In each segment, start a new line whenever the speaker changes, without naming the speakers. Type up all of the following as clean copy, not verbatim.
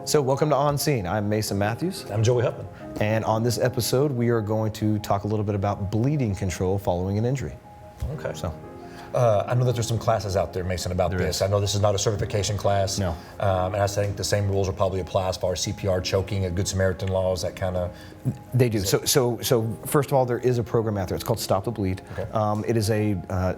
So welcome to On Scene. I'm Mason Matthews.
I'm Joey Huffman.
And on this episode, we are going to talk a little bit about bleeding control following an injury.
Okay.
So,
I know that there's some classes out there, Mason, about
There
this.
is.
I know this is not a certification class.
No.
And I think the same rules will probably apply as far as CPR, choking, Good Samaritan laws, that kind of.
they do. So first of all, there is a program out there. It's called Stop the Bleed.
Okay.
It is a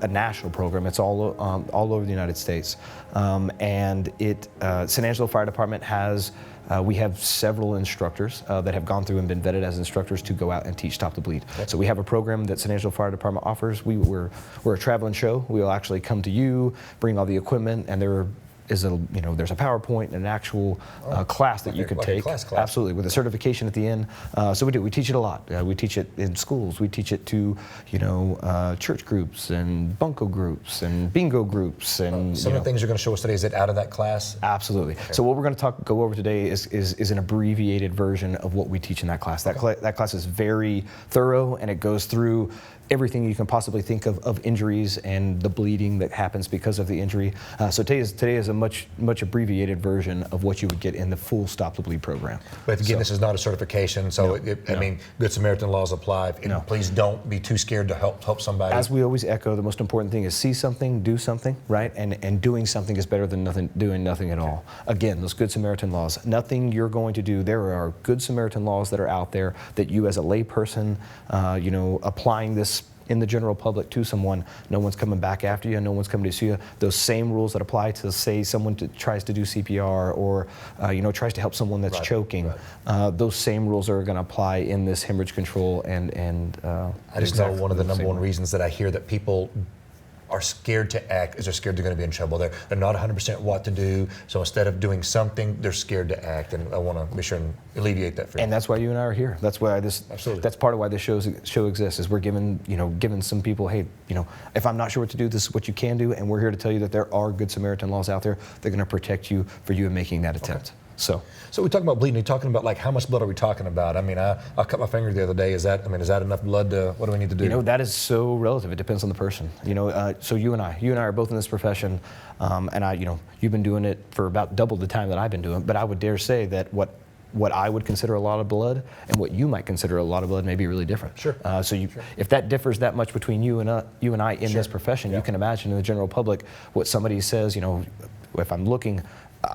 national program. It's all over the United States. And San Angelo Fire Department has. We have several instructors that have gone through and been vetted as instructors to go out and teach Stop the Bleed.
Okay.
So we have a program that San Angelo Fire Department offers. We're a traveling show. We will actually come to you, bring all the equipment, and there's a PowerPoint and an actual class that you could take.
Class.
Absolutely, with a certification at the end. So we teach it a lot. We teach it in schools. We teach it to church groups and bunco groups and bingo groups and
Some of the things you're going to show us today, is it out of that class?
Absolutely. Okay. So what we're going to go over today is an abbreviated version of what we teach in that class. That class is very thorough, and it goes through everything you can possibly think of injuries and the bleeding that happens because of the injury. So today is a much abbreviated version of what you would get in the full Stop the Bleed program.
But again, this is not a certification, so
No.
I mean, Good Samaritan laws apply. Please don't be too scared to help somebody.
As we always echo, the most important thing is see something, do something, right? And doing something is better than doing nothing at all. Again, those Good Samaritan laws. Nothing you're going to do. There are Good Samaritan laws that are out there that you, as a layperson, applying this in the general public to someone, no one's coming back after you, no one's coming to sue you. Those same rules that apply to, say, someone tries to do CPR or tries to help someone that's choking. Right. Those same rules are going to apply in this hemorrhage control and.
I just know one of the number one reasons that I hear that people are scared to act is they're scared they're going to be in trouble. They're not 100% what to do, so instead of doing something, they're scared to act, and I want to be sure and alleviate that for you.
And that's why you and I are here. That's why that's part of why this show exists, is we're giving some people, hey, if I'm not sure what to do, this is what you can do, and we're here to tell you that there are Good Samaritan laws out there. They're going to protect you for you in making that attempt.
Okay.
So
we talk about bleeding. You're talking about, like, how much blood are we talking about? I mean, I cut my finger the other day. Is that enough blood? What do we need to do?
That is so relative. It depends on the person. So you and I are both in this profession, and you've been doing it for about double the time that I've been doing it. But I would dare say that what I would consider a lot of blood and what you might consider a lot of blood may be really different.
Sure.
If that differs that much between you and I in this profession, you can imagine in the general public what somebody says. If I'm looking.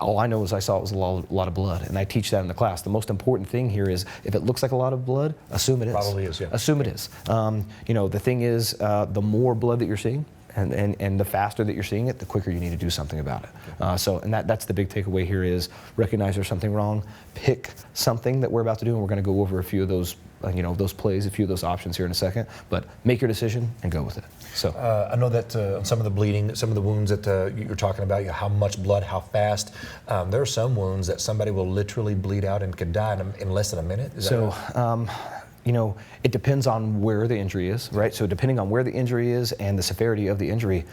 All I know is I saw it was a lot of blood, and I teach that in the class. The most important thing here is if it looks like a lot of blood, assume it is.
Probably is, yeah.
Assume it is. The thing is, the more blood that you're seeing, and the faster that you're seeing it, the quicker you need to do something about it. That's the big takeaway here is recognize there's something wrong, pick something that we're about to do, and we're going to go over a few of those those plays, a few of those options here in a second, but make your decision and go with it. So
I know that some of the bleeding, some of the wounds that you're talking about, how much blood, how fast, there are some wounds that somebody will literally bleed out and could die in less than a minute. Is that right?
It depends on where the injury is, right? So depending on where the injury is and the severity of the injury,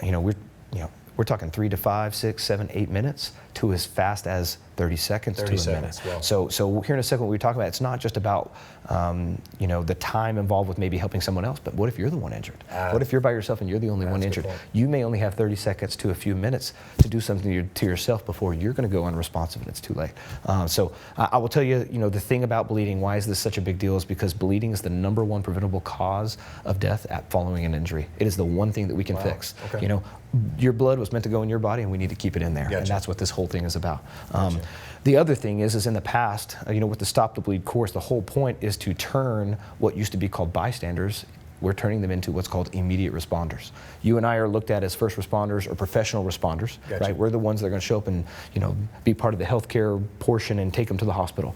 we're talking 3 to 5, 6, 7, 8 minutes to as fast as 30 seconds to a minute.
Wow.
So here in a second, what we're talking about, it's not just about the time involved with maybe helping someone else, but what if you're the one injured? What if you're by yourself and you're the only one injured? You may only have 30 seconds to a few minutes to do something to yourself before you're going to go unresponsive and it's too late. So I will tell you, the thing about bleeding, why is this such a big deal, is because bleeding is the #1 preventable cause of death following an injury. It is the one thing that we can fix.
Okay.
Your blood was meant to go in your body, and we need to keep it in there.
Gotcha.
And that's what this whole thing is about.
Gotcha.
The other thing is in the past, with the Stop the Bleed course, the whole point is to turn what used to be called bystanders, we're turning them into what's called immediate responders. You and I are looked at as first responders or professional responders,
Gotcha.
right? We're the ones that are going to show up and, be part of the healthcare portion and take them to the hospital.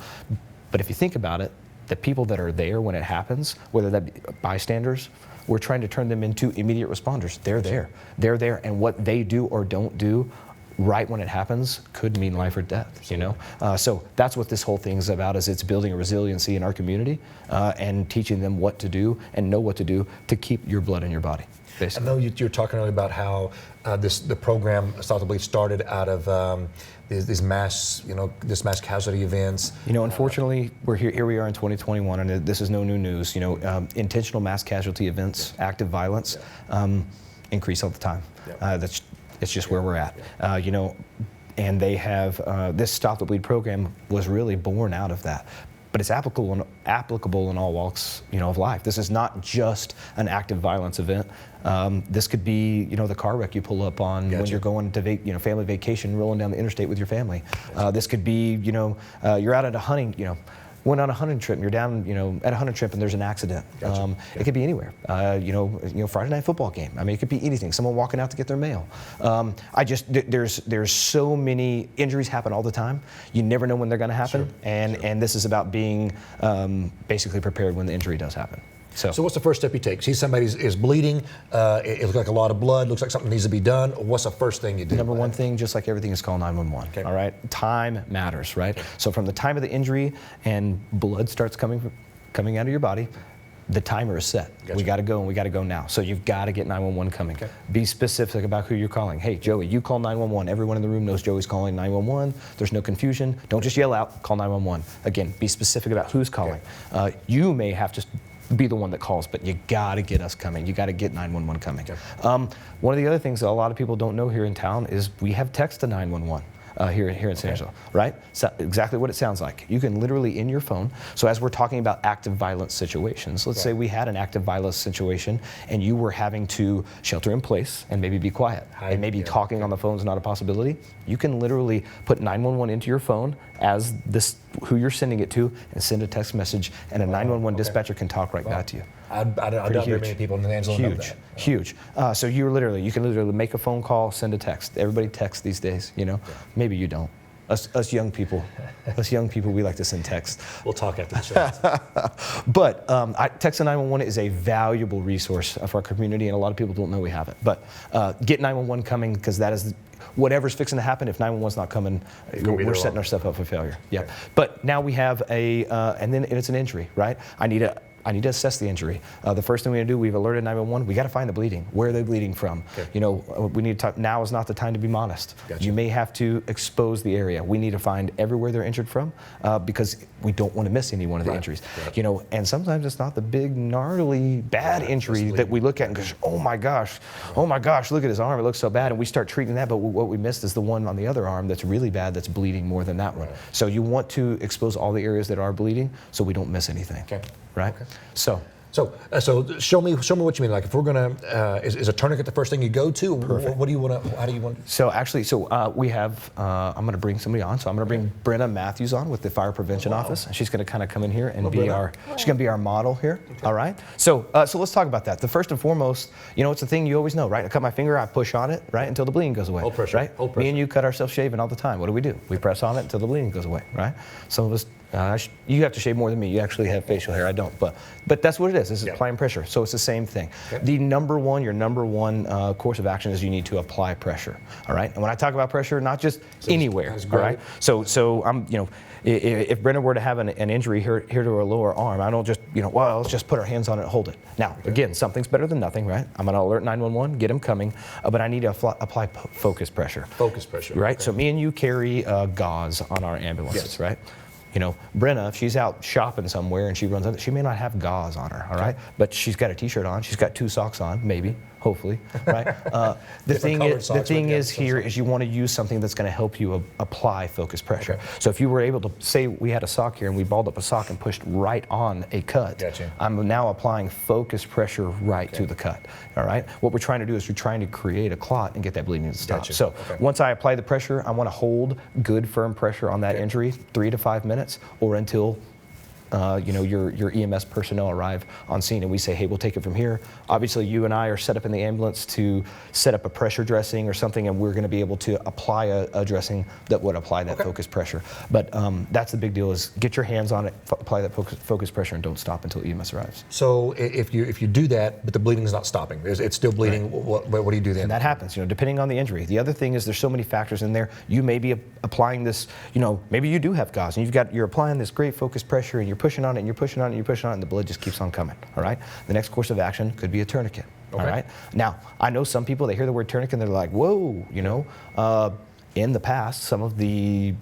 But if you think about it, the people that are there when it happens, whether that be bystanders, we're trying to turn them into immediate responders. They're there. They're there, and what they do or don't do right when it happens could mean life or death, So that's what this whole thing is about, is it's building a resiliency in our community and teaching them what to do and know what to do to keep your blood in your body, basically.
I know you're talking earlier about how the program, Stop the Bleed, started out of these mass casualty events.
Unfortunately, here we are in 2021, and this is no new news. Intentional mass casualty events, active violence, increase all the time. It's just where we're at. and they have this Stop the Bleed program was really born out of that. But it's applicable in all walks, of life. This is not just an active violence event. This could be, the car wreck you pull up on when you're going to family vacation, rolling down the interstate with your family. This could be, you're out at a hunting, went on a hunting trip and you're down, at a hunting trip and there's an accident. It could be anywhere. Friday night football game. I mean, it could be anything. Someone walking out to get their mail. There's so many injuries happen all the time. You never know when they're going to happen, and this is about being basically prepared when the injury does happen. So
what's the first step you take? See somebody is bleeding, it looks like a lot of blood, looks like something needs to be done. What's the first thing you do?
Number one thing, just like everything, is call 911.
Okay.
All right? Time matters, right? So from the time of the injury and blood starts coming out of your body, the timer is set.
Gotcha.
We got to go, and we got to go now. So you've got to get 911 coming.
Okay.
Be specific about who you're calling. Hey, Joey, you call 911. Everyone in the room knows Joey's calling 911. There's no confusion. Don't just yell out, call 911. Again, be specific about who's calling.
Okay.
You may have to be the one that calls, but you got to get us coming. You got to get 911 coming.
Okay.
One of the other things that a lot of people don't know here in town is we have text to 911. Here in San Angelo, right? So exactly what it sounds like. You can literally in your phone. So as we're talking about active violence situations, let's say we had an active violence situation and you were having to shelter in place and maybe be quiet and maybe talking on the phone is not a possibility. You can literally put 911 into your phone as who you're sending it to and send a text message, and a 911 dispatcher can talk right back to you.
I doubt very many people in Angelo know that.
Huge. So you can literally make a phone call, send a text. Everybody texts these days, Maybe you don't. Us young people, we like to send text.
We'll talk after the show.
But text to 911 is a valuable resource for our community, and a lot of people don't know we have it. But get 911 coming, because that is whatever's fixing to happen. If 911's not coming, we're setting ourselves up for failure. Yeah. Okay. But now we have and it's an injury, right? I need to assess the injury. The first thing we do, we've alerted 911. We got to find the bleeding. Where are they bleeding from? Okay. We need to talk. Now is not the time to be modest.
Gotcha.
You may have to expose the area. We need to find everywhere they're injured from, because we don't want to miss any one of the injuries. Right. And sometimes it's not the big, gnarly, bad injury that we look at and go, oh my gosh, look at his arm. It looks so bad, and we start treating that. But what we missed is the one on the other arm that's really bad, that's bleeding more than that one. Right. So you want to expose all the areas that are bleeding, so we don't miss anything. Okay. Right? Okay. So show me what you mean. Like, if we're gonna, is a tourniquet the first thing you go to? Perfect.
What do you want to? How do you want?
So actually, we have. I'm going to bring somebody on. So I'm going to bring Brenna Matthews on with the Fire Prevention Office. She's going to kind of come in here and she's going to be our model here. Okay. All right. So let's talk about that. The first and foremost, it's the thing you always know, right? I cut my finger, I push on it, right, until the bleeding goes away.
Hold pressure.
Right.
Hold pressure.
Me and you cut ourselves shaving all the time. What do? We press on it until the bleeding goes away, right? Some of us. You have to shave more than me. You actually have facial hair. I don't. But that's what it is. This is applying pressure. So it's the same thing. Okay. Your number one course of action is you need to apply pressure. All right. And when I talk about pressure, not just anywhere. All right. So I'm if Brenda were to have an injury here to her lower arm, I don't just let's just put our hands on it and hold it. Now again, something's better than nothing, right? I'm going to alert 911, get them coming, but I need to apply focus pressure.
Focus pressure.
Right. Okay. So me and you carry gauze on our ambulances, right? Brenna, if she's out shopping somewhere and she runs on, she may not have gauze on her, all right? But she's got a t-shirt on, she's got 2 socks on, maybe, hopefully, right? The thing is here is you want to use something that's going to help you apply focus pressure. Okay. So if you were able to, say we had a sock here and we balled up a sock and pushed right on a cut,
gotcha.
I'm now applying focus pressure right to the cut, all right? What we're trying to do is we're trying to create a clot and get that bleeding to stop.
Gotcha.
So once I apply the pressure, I want to hold good firm pressure on that injury, 3 to 5 minutes, or until your EMS personnel arrive on scene and we say, hey, we'll take it from here. Obviously, you and I are set up in the ambulance to set up a pressure dressing or something, and we're going to be able to apply a dressing that would apply that focus pressure. But that's the big deal, is get your hands on it, apply that focus pressure, and don't stop until EMS arrives.
So if you do that, but the bleeding is not stopping, it's still bleeding, right. What do you do then?
And that happens, depending on the injury. The other thing is there's so many factors in there. You may be applying this, maybe you do have gauze, and you're applying this great focus pressure, and you're pushing on it, and you're pushing on it, and you're pushing on it, and the blood just keeps on coming, all right? The next course of action could be a tourniquet, all right? Now, I know some people, they hear the word tourniquet, and they're like, whoa, in the past, some of the,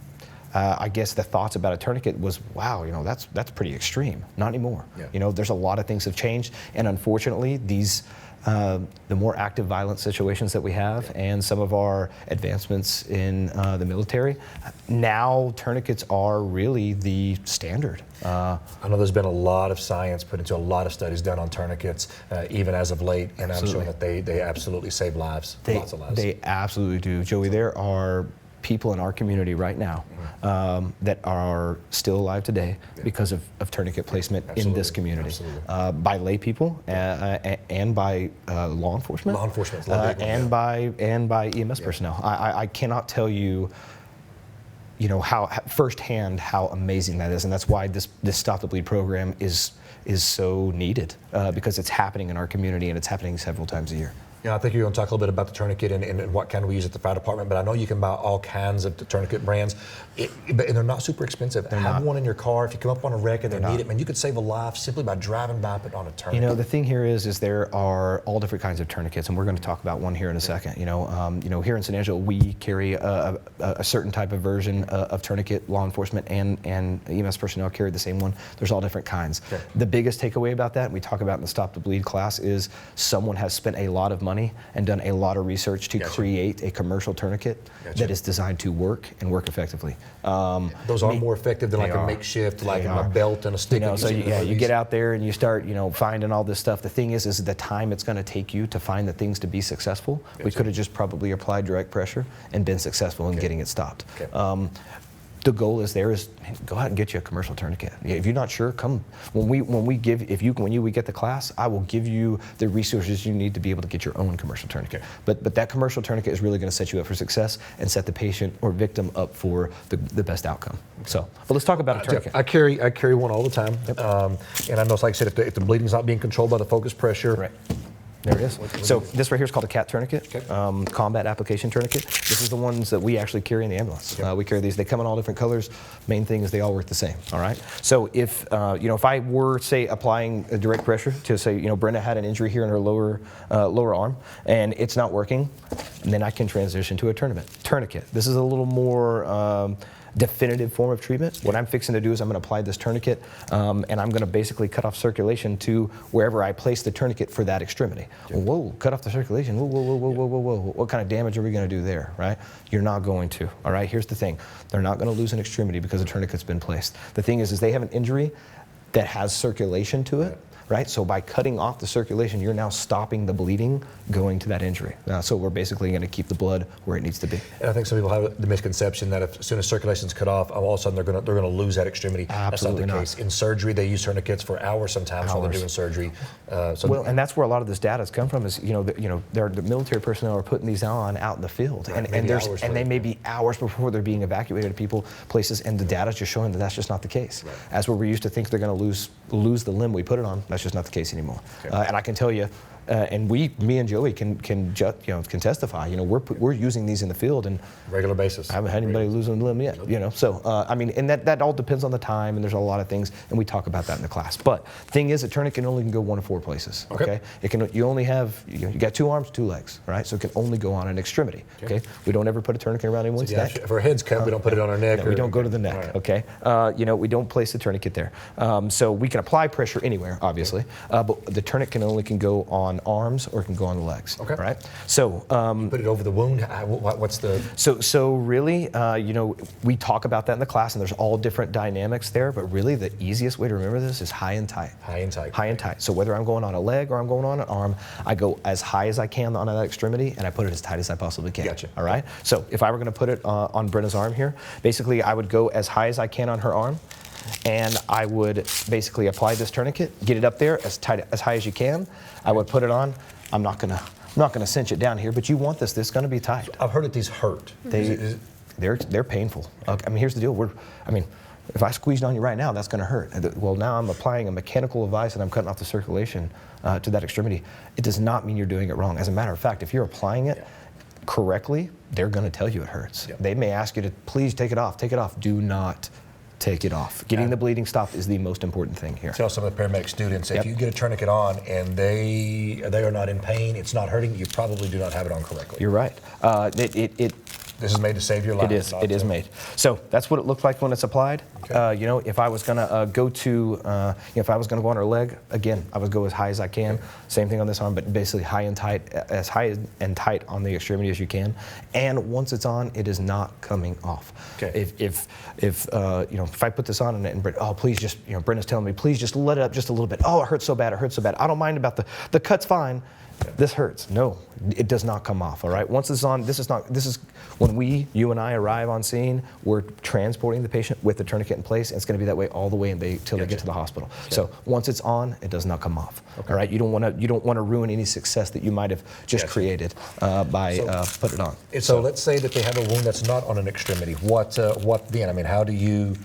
I guess the thoughts about a tourniquet was, wow, that's pretty extreme. Not anymore. Yeah. There's a lot of things have changed, and unfortunately, these the more active violent situations that we have and some of our advancements in the military, now tourniquets are really the standard.
I know there's been a lot of science put into a lot of studies done on tourniquets, even as of late, and I'm showing that they absolutely save lives, lots of lives.
They absolutely do. Joey, there are people in our community right now that are still alive today because of tourniquet placement in this community, by lay people and by law enforcement, and by EMS personnel. I cannot tell you, how firsthand how amazing that is, and that's why this Stop the Bleed program is so needed, because it's happening in our community and it's happening several times a year.
Yeah, I think you're going to talk a little bit about the tourniquet and what kind we use at the fire department, but I know you can buy all kinds of tourniquet brands, and they're not super expensive. Have one in your car. If you come up on a wreck and they need it, man, you could save a life simply by driving by, putting on a tourniquet.
The thing here is there are all different kinds of tourniquets, and we're going to talk about one here in a second. Here in San Angelo, we carry a certain type of version of tourniquet. Law enforcement and EMS personnel carry the same one. There's all different kinds. Okay. The biggest takeaway about that, and we talk about in the Stop the Bleed class, is someone has spent a lot of money and done a lot of research to create a commercial tourniquet that is designed to work and work effectively.
Those are more effective than like a makeshift, like a belt and a stick.
So you get out there and you start, finding all this stuff. The thing is the time it's going to take you to find the things to be successful. We could have just probably applied direct pressure and been successful in getting it stopped. The goal is go out and get you a commercial tourniquet. If you're not sure, come. When we get the class, I will give you the resources you need to be able to get your own commercial tourniquet. But that commercial tourniquet is really going to set you up for success and set the patient or victim up for the best outcome. So, but let's talk about a tourniquet.
I carry one all the time, and I know, like I said, if the bleeding's not being controlled by the focus pressure.
Right. There it is. So this right here is called a CAT tourniquet, combat application tourniquet. This is the ones that we actually carry in the ambulance. We carry these. They come in all different colors. Main thing is they all work the same. All right. So if if I were, say, applying a direct pressure to, say, Brenda had an injury here in her lower arm and it's not working, and then I can transition to a tourniquet. This is a little more definitive form of treatment. What I'm fixing to do is I'm going to apply this tourniquet, and I'm going to basically cut off circulation to wherever I place the tourniquet for that extremity. Whoa, cut off the circulation. Whoa. What kind of damage are we going to do there, right? You're not going to. All right, here's the thing. They're not going to lose an extremity because the tourniquet's been placed. The thing is they have an injury that has circulation to it. Right? So by cutting off the circulation, you're now stopping the bleeding going to that injury. So we're basically going to keep the blood where it needs to be.
And I think some people have the misconception that as soon as circulation's cut off, all of a sudden they're going to lose that extremity.
Absolutely
that's not the case. In surgery, they use tourniquets for hours sometimes while they're doing surgery.
And that's where a lot of this data has come from. Is the military personnel are putting these on out in the field, and they may be hours before they're being evacuated to places, and the data's just showing that that's just not the case. Right. As where we used to think they're going to lose the limb we put it on, that's just not the case anymore. And I can tell you, and me and Joey can testify. We're using these in the field and
regular basis.
I haven't had anybody lose a limb yet. So and that all depends on the time, and there's a lot of things, and we talk about that in the class. But thing is, a tourniquet only can go 1 of 4 places. Okay. You only have you got 2 arms, 2 legs. Right. So it can only go on an extremity. Okay. We don't ever put a tourniquet around anyone's neck.
If our head's cut, we don't put it on our neck.
No, we don't go to the neck. Right. Okay. We don't place the tourniquet there. So we can apply pressure anywhere, obviously, but the tourniquet only can go on arms or it can go on the legs. Okay. Right. So
you put it over the wound. What's the?
So really, we talk about that in the class, and there's all different dynamics there. But really, the easiest way to remember this is high and tight.
High and tight.
High and tight. So whether I'm going on a leg or I'm going on an arm, I go as high as I can on that extremity, and I put it as tight as I possibly can.
Gotcha.
All right. So if I were going to put it on Brenna's arm here, basically I would go as high as I can on her arm, and I would basically apply this tourniquet, get it up there as high as you can. I would put it on. I'm not gonna cinch it down here, but you want this. This is gonna be tight.
So I've heard that these hurt.
They're painful. Here's the deal. If I squeezed on you right now, that's gonna hurt. Well, now I'm applying a mechanical device and I'm cutting off the circulation to that extremity. It does not mean you're doing it wrong. As a matter of fact, if you're applying it correctly, they're gonna tell you it hurts. They may ask you to please take it off. Take it off. Do not take it off. Getting the bleeding stopped is the most important thing here.
Tell some of the paramedic students, if you get a tourniquet on and they are not in pain, it's not hurting, you probably do not have it on correctly.
You're right.
This is made to save your life.
It is. It is made. So that's what it looked like when it's applied.
Okay.
You know, if I was gonna go to, if I was gonna go on her leg, again, I would go as high as I can.
Okay.
Same thing on this arm, but basically high and tight, as high and tight on the extremity as you can. And once it's on, it is not coming off.
Okay.
If you know, if I put this on and oh, please just, you know, Brenda's telling me, please just let it up just a little bit. Oh, it hurts so bad. It hurts so bad. I don't mind about the cut's fine. This hurts. No, it does not come off, all right? Once it's on, this is when you and I arrive on scene, we're transporting the patient with the tourniquet in place, and it's going to be that way all the way until they get to the hospital. Okay. So once it's on, it does not come off, all right? You don't want to ruin any success that you might have just created by put it on.
So let's say that they have a wound that's not on an extremity. What then? I mean, how do you...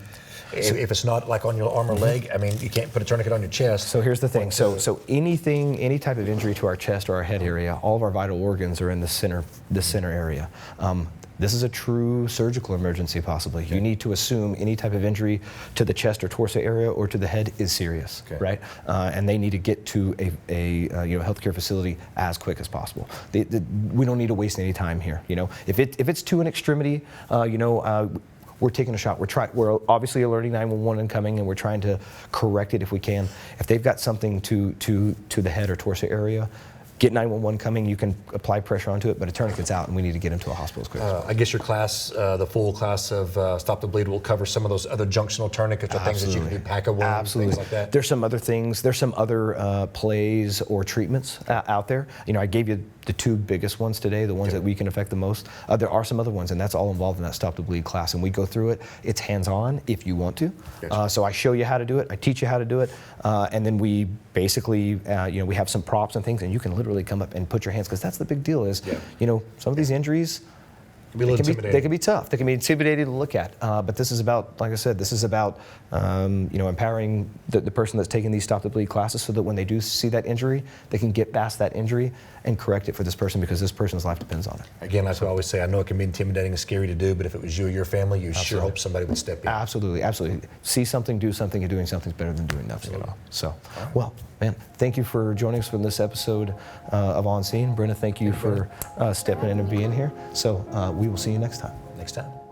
If it's not like on your arm or leg, I mean, you can't put a tourniquet on your chest.
So here's the thing. So any type of injury to our chest or our head area, all of our vital organs are in the center area. This is a true surgical emergency, possibly. Okay. You need to assume any type of injury to the chest or torso area or to the head is serious, right? And they need to get to a healthcare facility as quick as possible. We don't need to waste any time here. You know, if it's to an extremity, we're taking a shot. We're obviously alerting 911 incoming, and we're trying to correct it if we can. If they've got something to the head or torso area, get 911 coming. You can apply pressure onto it, but a tourniquet's out, and we need to get him to a hospital as quick as possible.
I guess your class, the full class of Stop the Bleed, will cover some of those other junctional tourniquets or things that you can do, pack a wound, things like that.
There's some other things. There's some other plays or treatments out there. You know, I gave you the two biggest ones today, the ones that we can affect the most. There are some other ones, and that's all involved in that Stop the Bleed class, and we go through it. It's hands-on if you want to. So I show you how to do it. I teach you how to do it, and then we basically, we have some props and things, and you can literally come up and put your hands, because that's the big deal is, you know, some of these injuries, they can be tough. They can be intimidating to look at. But this is about, like I said, this is about empowering the person that's taking these Stop the Bleed classes so that when they do see that injury, they can get past that injury and correct it for this person, because this person's life depends on it.
Again, that's what I always say. I know it can be intimidating and scary to do, but if it was you or your family, you sure hope somebody would step in.
Absolutely, absolutely. See something, do something, and doing something's better than doing nothing at all. So, well, man, thank you for joining us for this episode of On Scene. Brenda, thank you for stepping in and being here. So we will see you next time.
Next time.